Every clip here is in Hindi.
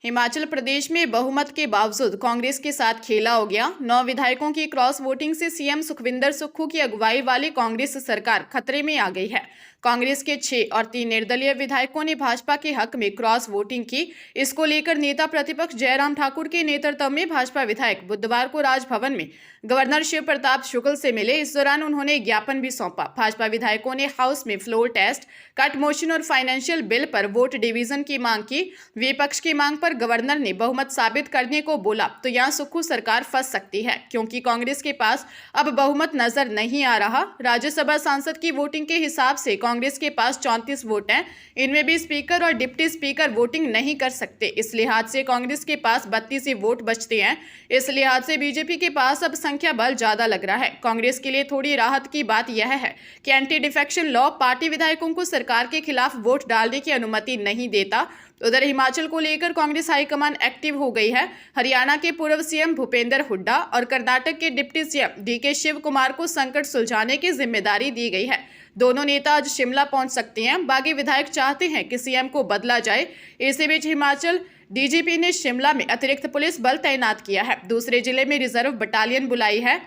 हिमाचल प्रदेश में बहुमत के बावजूद कांग्रेस के साथ खेला हो गया। 9 विधायकों की क्रॉस वोटिंग से सीएम सुखविंदर सुक्खू की अगुवाई वाली कांग्रेस सरकार खतरे में आ गई है। कांग्रेस के 6 और 3 निर्दलीय विधायकों ने भाजपा के हक में क्रॉस वोटिंग की। इसको लेकर नेता प्रतिपक्ष जयराम ठाकुर के नेतृत्व में भाजपा विधायक बुधवार को राजभवन में गवर्नर शिव प्रताप शुक्ल से मिले। इस दौरान उन्होंने ज्ञापन भी सौंपा। भाजपा विधायकों ने हाउस में फ्लोर टेस्ट, कट मोशन और फाइनेंशियल बिल पर वोट डिवीजन की मांग की। विपक्ष की मांग पर गवर्नर ने बहुमत साबित करने को बोला तो यहां सुक्खू सरकार फंस सकती है, क्योंकि कांग्रेस के पास अब बहुमत नजर नहीं आ रहा। राज्यसभा सांसद की वोटिंग के हिसाब से कांग्रेस के पास 34 वोट हैं। इनमें भी स्पीकर और डिप्टी स्पीकर वोटिंग नहीं कर सकते। इस लिहाज से कांग्रेस के पास 32 ही वोट बचते हैं। इस लिहाज से बीजेपी के पास अब संख्या बल ज्यादा लग रहा है। कांग्रेस के लिए थोड़ी राहत की बात यह है कि एंटी डिफेक्शन लॉ पार्टी विधायकों को सरकार के खिलाफ वोट डालने की अनुमति नहीं देता। उधर हिमाचल को लेकर कांग्रेस हाईकमान एक्टिव हो गई है। हरियाणा के पूर्व सीएम भूपेंद्र हुड्डा और कर्नाटक के deputy CM DK Shivakumar को संकट सुलझाने की जिम्मेदारी दी गई है। दोनों नेता आज शिमला पहुंच सकते हैं। बागी विधायक चाहते हैं कि सीएम को बदला जाए। इसी बीच हिमाचल डीजीपी ने शिमला में अतिरिक्त पुलिस बल तैनात किया है। दूसरे जिले में रिजर्व बटालियन बुलाई है।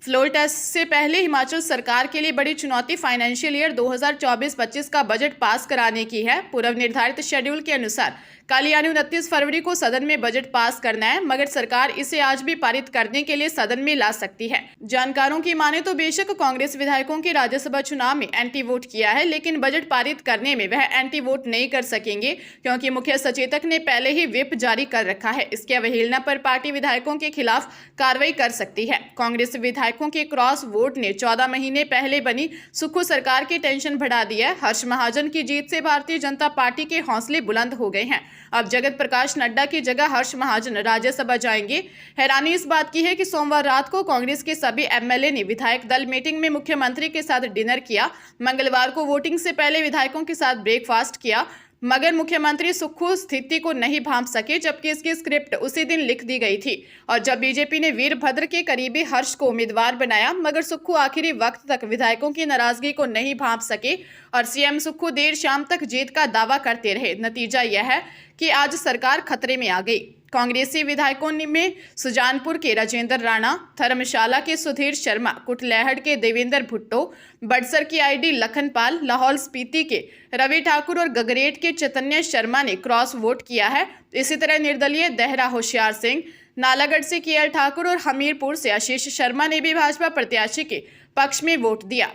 फ्लोर टेस्ट से पहले हिमाचल सरकार के लिए बड़ी चुनौती फाइनेंशियल ईयर 2024-25 का बजट पास कराने की है। पूर्व निर्धारित शेड्यूल के अनुसार कल यानी 29 फरवरी को सदन में बजट पास करना है, मगर सरकार इसे आज भी पारित करने के लिए सदन में ला सकती है। जानकारों की माने तो बेशक कांग्रेस विधायकों के राज्यसभा चुनाव में एंटी वोट किया है, लेकिन बजट पारित करने में वह एंटी वोट नहीं कर सकेंगे, क्योंकि मुख्य सचेतक ने पहले ही व्हिप जारी कर रखा है। इसकी अवहेलना पर पार्टी विधायकों के खिलाफ कार्रवाई कर सकती है। कांग्रेस विधायकों के क्रॉस वोट ने 14 महीने पहले बनी सुक्खू सरकार की टेंशन बढ़ा दी है। हर्ष महाजन की जीत से भारतीय जनता पार्टी के हौसले बुलंद हो गए हैं। अब जगत प्रकाश नड्डा की जगह हर्ष महाजन राज्यसभा जाएंगे। हैरानी इस बात की है कि सोमवार रात को कांग्रेस के सभी एमएलए ने विधायक दल मीटिंग में मुख्यमंत्री के साथ डिनर किया। मंगलवार को वोटिंग से पहले विधायकों के साथ ब्रेकफास्ट किया, मगर मुख्यमंत्री सुक्खू स्थिति को नहीं भांप सके, जबकि इसकी स्क्रिप्ट उसी दिन लिख दी गई थी। और जब बीजेपी ने वीरभद्र के करीबी हर्ष को उम्मीदवार बनाया, मगर सुक्खू आखिरी वक्त तक विधायकों की नाराजगी को नहीं भांप सके और सीएम सुक्खू देर शाम तक जीत का दावा करते रहे। नतीजा यह है कि आज सरकार खतरे में आ गई। कांग्रेसी विधायकों में सुजानपुर के राजेंद्र राणा, धर्मशाला के सुधीर शर्मा, कुटलैहड़ के देवेंद्र भुट्टो, बड़सर की आईडी लखनपाल, लाहौल स्पीति के रवि ठाकुर और गगरेट के चैतन्य शर्मा ने क्रॉस वोट किया है। इसी तरह निर्दलीय देहरा होशियार सिंह, नालागढ़ से केएल ठाकुर और हमीरपुर से आशीष शर्मा ने भी भाजपा प्रत्याशी के पक्ष में वोट दिया।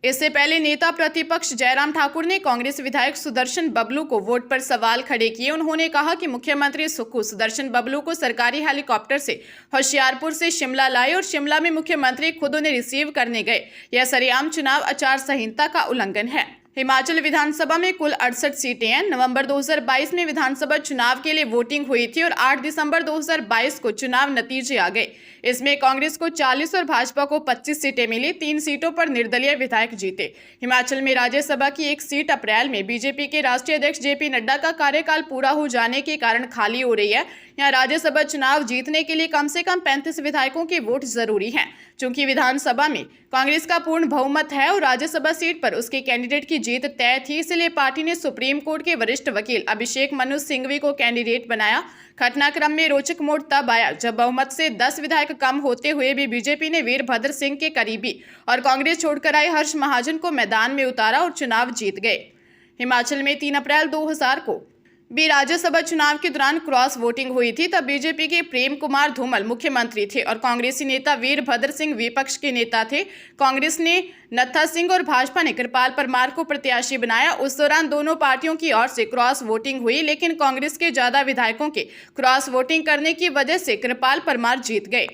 इससे पहले नेता प्रतिपक्ष जयराम ठाकुर ने कांग्रेस विधायक सुदर्शन बबलू को वोट पर सवाल खड़े किए। उन्होंने कहा कि मुख्यमंत्री सुक्खू सुदर्शन बबलू को सरकारी हेलीकॉप्टर से होशियारपुर से शिमला लाए और शिमला में मुख्यमंत्री खुद उन्हें रिसीव करने गए। यह सरेआम चुनाव आचार संहिता का उल्लंघन है। हिमाचल विधानसभा में कुल 68 सीटें हैं। नवंबर 2022 में विधानसभा चुनाव के लिए वोटिंग हुई थी और 8 दिसंबर 2022 को चुनाव नतीजे आ गए। इसमें कांग्रेस को 40 और भाजपा को 25 सीटें मिली। 3 सीटों पर निर्दलीय विधायक जीते। हिमाचल में राज्यसभा की एक सीट अप्रैल में बीजेपी के राष्ट्रीय अध्यक्ष जेपी नड्डा का कार्यकाल पूरा हो जाने के कारण खाली हो रही है। यहाँ राज्यसभा चुनाव जीतने के लिए कम से कम 35 विधायकों के वोट जरूरी हैं। चूंकि विधानसभा में कांग्रेस का पूर्ण बहुमत है और राज्यसभा सीट पर उसके कैंडिडेट की जीत तय थी, इसलिए पार्टी ने सुप्रीम कोर्ट के वरिष्ठ वकील अभिषेक मनु सिंघवी को कैंडिडेट बनाया। घटनाक्रम में रोचक मोड़ तब आया जब बहुमत से 10 विधायक कम होते हुए भी बीजेपी ने वीरभद्र सिंह के करीबी और कांग्रेस छोड़कर आए हर्ष महाजन को मैदान में उतारा और चुनाव जीत गए। हिमाचल में 3 अप्रैल 2000 को भी राज्यसभा चुनाव के दौरान क्रॉस वोटिंग हुई थी। तब बीजेपी के प्रेम कुमार धूमल मुख्यमंत्री थे और कांग्रेसी नेता वीरभद्र सिंह विपक्ष के नेता थे। कांग्रेस ने नत्था सिंह और भाजपा ने कृपाल परमार को प्रत्याशी बनाया। उस दौरान दोनों पार्टियों की ओर से क्रॉस वोटिंग हुई, लेकिन कांग्रेस के ज्यादा विधायकों के क्रॉस वोटिंग करने की वजह से कृपाल परमार जीत गए।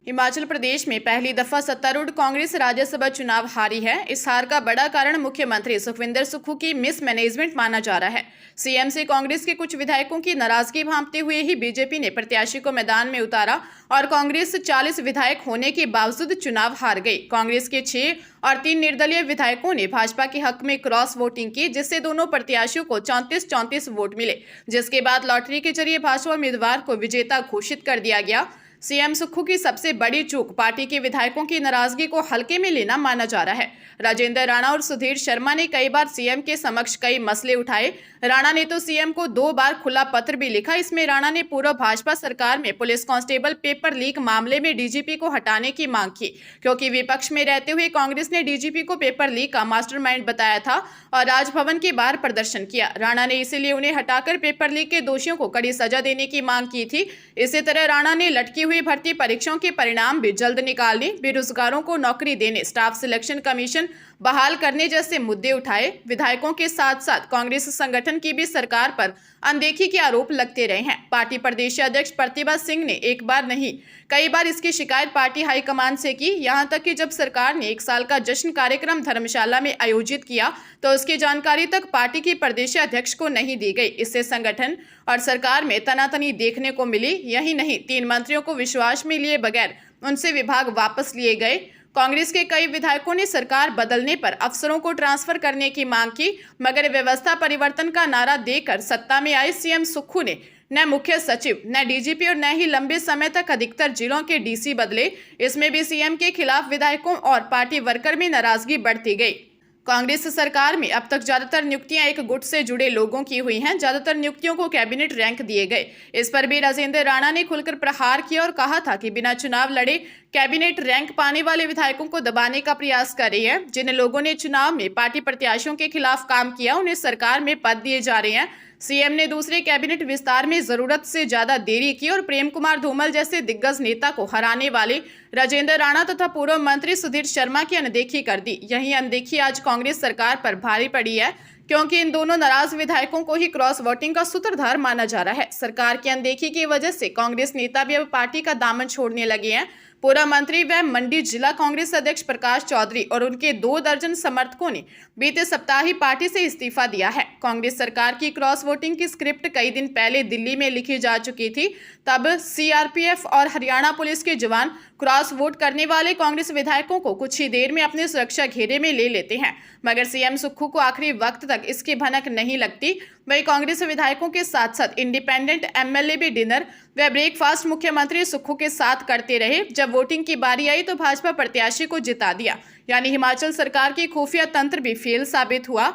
हिमाचल प्रदेश में पहली दफा सत्तारूढ़ कांग्रेस राज्यसभा चुनाव हारी है। इस हार का बड़ा कारण मुख्यमंत्री सुखविंदर सुक्खू की मिसमैनेजमेंट माना जा रहा है। सीएम से कांग्रेस के कुछ विधायकों की नाराजगी भांपते हुए ही बीजेपी ने प्रत्याशी को मैदान में उतारा और कांग्रेस 40 विधायक होने के बावजूद चुनाव हार गई। कांग्रेस के 6 और 3 निर्दलीय विधायकों ने भाजपा के हक में क्रॉस वोटिंग की, जिससे दोनों प्रत्याशियों को 34-34 वोट मिले, जिसके बाद लॉटरी के जरिए भाजपा उम्मीदवार को विजेता घोषित कर दिया गया। सीएम सुक्खू की सबसे बड़ी चूक पार्टी के विधायकों की नाराजगी को हल्के में लेना माना जा रहा है। राजेंद्र राणा और सुधीर शर्मा ने कई बार सीएम के समक्ष कई मसले उठाए। राणा ने तो सीएम को 2 बार खुला पत्र भी लिखा। इसमें राणा ने पूर्व भाजपा सरकार में पुलिस कांस्टेबल पेपर लीक मामले में डीजीपी को हटाने की मांग की, क्योंकि विपक्ष में रहते हुए कांग्रेस ने डीजीपी को पेपर लीक का मास्टरमाइंड बताया था और राजभवन के बाहर प्रदर्शन किया। राणा ने इसीलिए उन्हें हटाकर पेपर लीक के दोषियों को कड़ी सजा देने की मांग की थी। इसी तरह राणा ने लटकी हुई भर्ती परीक्षाओं के परिणाम भी जल्द निकालने, बेरोजगारों को नौकरी देने, स्टाफ सिलेक्शन कमीशन बहाल करने जैसे मुद्दे उठाए। विधायकों के साथ साथ कांग्रेस संगठन की भी सरकार पर अनदेखी के आरोप लगते रहे हैं। पार्टी प्रदेश अध्यक्ष प्रतिभा सिंह ने एक बार नहीं कई बार इसकी शिकायत पार्टी हाईकमान से की। यहां तक कि जब सरकार ने 1 साल का जश्न कार्यक्रम धर्मशाला में आयोजित किया तो उसकी जानकारी तक पार्टी की प्रदेश अध्यक्ष को नहीं दी गई। इससे संगठन और सरकार में तनातनी देखने को मिली। यही नहीं, 3 मंत्रियों को विश्वास में लिए बगैर उनसे विभाग वापस लिए गए। कांग्रेस के कई विधायकों ने सरकार बदलने पर अफसरों को ट्रांसफर करने की मांग की, मगर व्यवस्था परिवर्तन का नारा देकर सत्ता में आए सीएम सुक्खू ने न मुख्य सचिव, न डीजीपी और न ही लंबे समय तक अधिकतर जिलों के डीसी बदले। इसमें भी सीएम के खिलाफ विधायकों और पार्टी वर्कर में नाराजगी बढ़ती गई। कांग्रेस सरकार में अब तक ज्यादातर नियुक्तियां एक गुट से जुड़े लोगों की हुई हैं। ज्यादातर नियुक्तियों को कैबिनेट रैंक दिए गए। इस पर भी राजेंद्र राणा ने खुलकर प्रहार किया और कहा था कि बिना चुनाव लड़े कैबिनेट रैंक पाने वाले विधायकों को दबाने का प्रयास कर रही है। जिन लोगों ने चुनाव में पार्टी प्रत्याशियों के खिलाफ काम किया उन्हें सरकार में पद दिए जा रहे हैं। सीएम ने दूसरे कैबिनेट विस्तार में जरूरत से ज्यादा देरी की और प्रेम कुमार धूमल जैसे दिग्गज नेता को हराने वाले राजेंद्र राणा तथा पूर्व मंत्री सुधीर शर्मा की अनदेखी कर दी। यही अनदेखी आज कांग्रेस सरकार पर भारी पड़ी है, क्योंकि इन दोनों नाराज विधायकों को ही क्रॉस वोटिंग का सूत्रधार माना जा रहा है। सरकार की अनदेखी की वजह से कांग्रेस नेता भी अब पार्टी का दामन छोड़ने लगे हैं। पूर्व मंत्री व मंडी जिला कांग्रेस अध्यक्ष प्रकाश चौधरी और उनके 2 दर्जन समर्थकों ने बीते सप्ताह ही पार्टी से इस्तीफा दिया है। कांग्रेस सरकार की क्रॉस वोटिंग की स्क्रिप्ट कई दिन पहले दिल्ली में लिखी जा चुकी थी। तब सीआरपीएफ और हरियाणा पुलिस के जवान क्रॉस वोट करने वाले कांग्रेस विधायकों को कुछ ही देर में अपने सुरक्षा घेरे में ले लेते हैं, मगर सीएम सुक्खू को आखिरी वक्त तक इसकी भनक नहीं लगती। वही कांग्रेस विधायकों के साथ साथ इंडिपेंडेंट एमएलए भी डिनर व ब्रेकफास्ट मुख्यमंत्री सुक्खू के साथ करते रहे। जब वोटिंग की बारी आई तो भाजपा प्रत्याशी को जिता दिया, यानी हिमाचल सरकार की खुफिया तंत्र भी फेल साबित हुआ।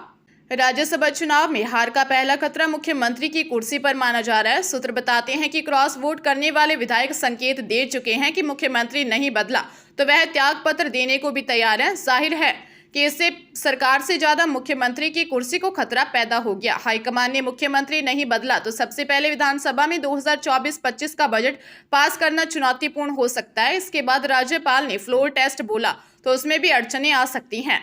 राज्यसभा चुनाव में हार का पहला खतरा मुख्यमंत्री की कुर्सी पर माना जा रहा है। सूत्र बताते हैं कि क्रॉस वोट करने वाले विधायक संकेत दे चुके हैं कि मुख्यमंत्री नहीं बदला तो वह त्याग पत्र देने को भी तैयार है। जाहिर है कि इससे सरकार से ज्यादा मुख्यमंत्री की कुर्सी को खतरा पैदा हो गया। हाईकमान ने मुख्यमंत्री नहीं बदला तो सबसे पहले विधानसभा में 2024-25 का बजट पास करना चुनौतीपूर्ण हो सकता है। इसके बाद राज्यपाल ने फ्लोर टेस्ट बोला तो उसमें भी अड़चनें आ सकती हैं।